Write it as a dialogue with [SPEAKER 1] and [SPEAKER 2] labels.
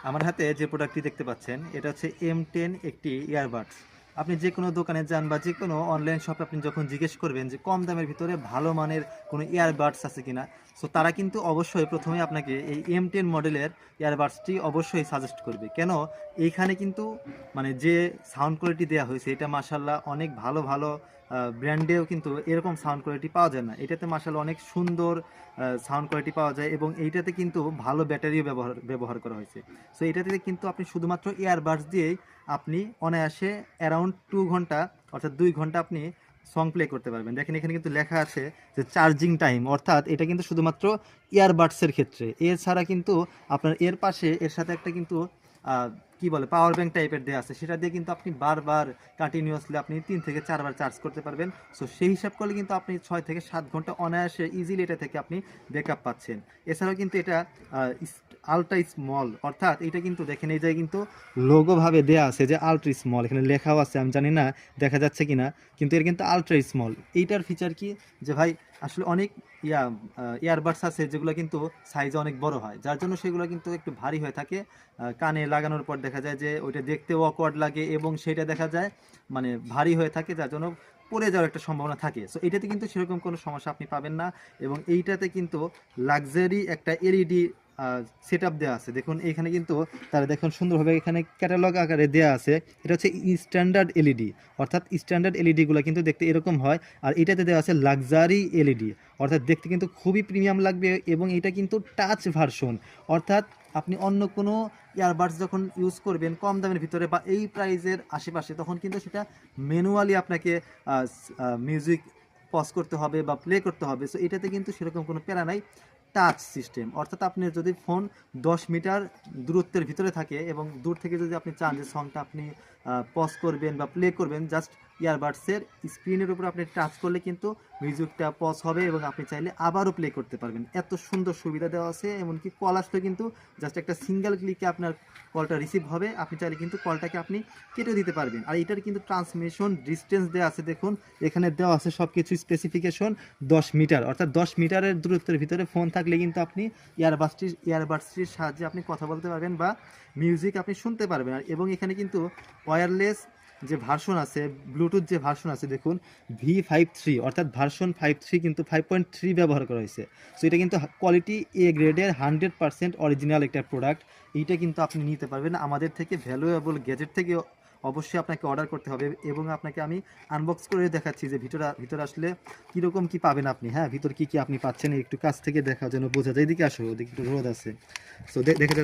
[SPEAKER 1] আমার হাতে যে প্রোডাক্টটি দেখতে পাচ্ছেন এটা হচ্ছে M10 একটি ইয়ারবাডস। আপনি যে কোনো দোকানে যান বা যে কোনো অনলাইন শপে আপনি যখন জিজ্ঞেস করবেন যে কম দামের ভিতরে ভালো মানের কোনো ইয়ারবাডস আছে কিনা, সো তারা কিন্তু অবশ্যই প্রথমে আপনাকে এই M10 মডেলের ইয়ারবাডসটি অবশ্যই সাজেস্ট করবে। কেন? এইখানে কিন্তু মানে যে সাউন্ড কোয়ালিটি দেওয়া হয়েছে এটা মাশাআল্লাহ অনেক ভালো ভালো ব্র্যান্ডেও কিন্তু এরকম সাউন্ড কোয়ালিটি পাওয়া যায় না। এটাতে মাশাআল্লাহ অনেক সুন্দর সাউন্ড কোয়ালিটি পাওয়া যায় এবং এইটাতে কিন্তু ভালো ব্যাটারিও ব্যবহার করা হয়েছে। সো এটাতে কিন্তু আপনি শুধুমাত্র ইয়ারবাডস দিয়েই আপনি অনায়াসে অ্যারাউন্ড 2 ঘন্টা অর্থাৎ 2 ঘন্টা আপনি সং প্লে করতে পারবেন। দেখেন এখানে কিন্তু লেখা আছে যে চার্জিং টাইম, অর্থাৎ এটা কিন্তু শুধুমাত্র ইয়ারবাডসের ক্ষেত্রে। এছাড়া কিন্তু আপনার এর পাশে এর সাথে একটা কিন্তু আহ, কি বলে পাওয়ার ব্যাংক টাইপের দেওয়া আছে, সেটা দিয়ে কিন্তু আপনি বারবার কন্টিনিউয়াসলি আপনি 3 থেকে 4 বার চার্জ করতে পারবেন। সো সেই হিসাব করলে কিন্তু আপনি 6 থেকে 7 ঘন্টা অনায়াসে ইজিলি এটা থেকে আপনি ব্যাকআপ পাচ্ছেন। এছাড়াও কিন্তু এটা আলট্রা স্মল, অর্থাৎ এটা কিন্তু দেখেন এই জায়গায় কিন্তু লোগো ভাবে দেয়া আছে যে আলট্রা স্মল, এখানে লেখাও আছে, আমি জানি না দেখা যাচ্ছে কিনা, কিন্তু এর কিন্তু আলট্রা স্মল। এইটার ফিচার কি যে ভাই আসলে অনেক ইয়ারবাডস আছে যেগুলো কিন্তু সাইজে অনেক বড় হয়, যার জন্য সেগুলো কিন্তু একটু ভারী হয়ে থাকে। কানে লাগানোর পর দেখা যায় যে ওইটা দেখতেও অকওয়ার্ড লাগে এবং সেটা দেখা যায় মানে ভারী হয়ে থাকে, যার জন্য পড়ে যাওয়ার একটা সম্ভাবনা থাকে। সো এটাতে কিন্তু সেরকম কোনো সমস্যা আপনি পাবেন না। এবং এইটাতে কিন্তু লাক্সারি একটা এলইডি সেট আপ দেওয়া আছে। দেখুন এখানে কিন্তু তারা দেখুন সুন্দরভাবে এখানে ক্যাটালগ আকারে দেওয়া আছে। এটা হচ্ছে স্ট্যান্ডার্ড এলইডি, অর্থাৎ স্ট্যান্ডার্ড এলইডিগুলো কিন্তু দেখতে এরকম হয়। আর এটাতে দেওয়া আছে লাক্সারি এলইডি, অর্থাৎ দেখতে কিন্তু খুবই প্রিমিয়াম লাগবে। এবং এটা কিন্তু টাচ ভার্সন, অর্থাৎ আপনি অন্য কোনো ইয়ারবাডস যখন ইউজ করবেন কম দামের ভিতরে বা এই প্রাইজের আশেপাশে, তখন কিন্তু সেটা ম্যানুয়ালি আপনাকে মিউজিক পজ করতে হবে বা প্লে করতে হবে। সো এটাতে কিন্তু সেরকম কোনো প্যারা নাই, টাচ সিস্টেম। অর্থাৎ আপনি যদি ফোন 10 মিটার দূরত্বের ভিতরে থাকে এবং দূর থেকে যদি আপনি চান যে সংটা আপনি পজ করবেন বা প্লে করবেন, জাস্ট ইয়ারবাডসের স্ক্রিনের উপর আপনি টাচ করলে কিন্তু মিউজিকটা পজ হবে এবং আপনি চাইলে আবারও প্লে করতে পারবেন। এত সুন্দর সুবিধা দেওয়া আছে। এমনকি কল আসলে কিন্তু জাস্ট একটা সিঙ্গেল ক্লিকে আপনার কলটা রিসিভ হবে, আপনি চাইলে কিন্তু কলটাকে আপনি কেটে দিতে পারবেন। আর এটার কিন্তু ট্রান্সমিশন ডিস্টেন্স দেওয়া আছে, দেখুন এখানে দেওয়া আছে সব কিছু স্পেসিফিকেশন 10 মিটার, অর্থাৎ 10 মিটারের দূরত্বের ভিতরে ফোন থাকলে কিন্তু আপনি ইয়ারবাডসটির সাহায্যে আপনি কথা বলতে পারবেন বা মিউজিক আপনি শুনতে পারবেন। এবং এখানে কিন্তু ওয়্যারলেস যে ভার্সন আছে, ব্লুটুথ যে ভার্সন আছে, দেখুন V53, অর্থাৎ ভার্সন 53 কিন্তু 5.3 ব্যবহার করা হয়েছে। সো এটা কিন্তু কোয়ালিটি এ গ্রেডের 100% অরিজিনাল একটা প্রোডাক্ট। এইটা কিন্তু আপনি নিতে পারবেন আমাদের থেকে, ভ্যালুয়েবল গ্যাজেট থেকে। অবশ্যই আপনাকে অর্ডার করতে হবে এবং আপনাকে আমি আনবক্স করে দেখাচ্ছি যে ভিতরে আসলে কীরকম কি পাবেন আপনি। হ্যাঁ, ভিতর কি কি আপনি পাচ্ছেন একটু কাছ থেকে দেখা যেন বোঝা যায়। এদিকে আসো, ওদিকে একটু রোদ আছে। সো দেখে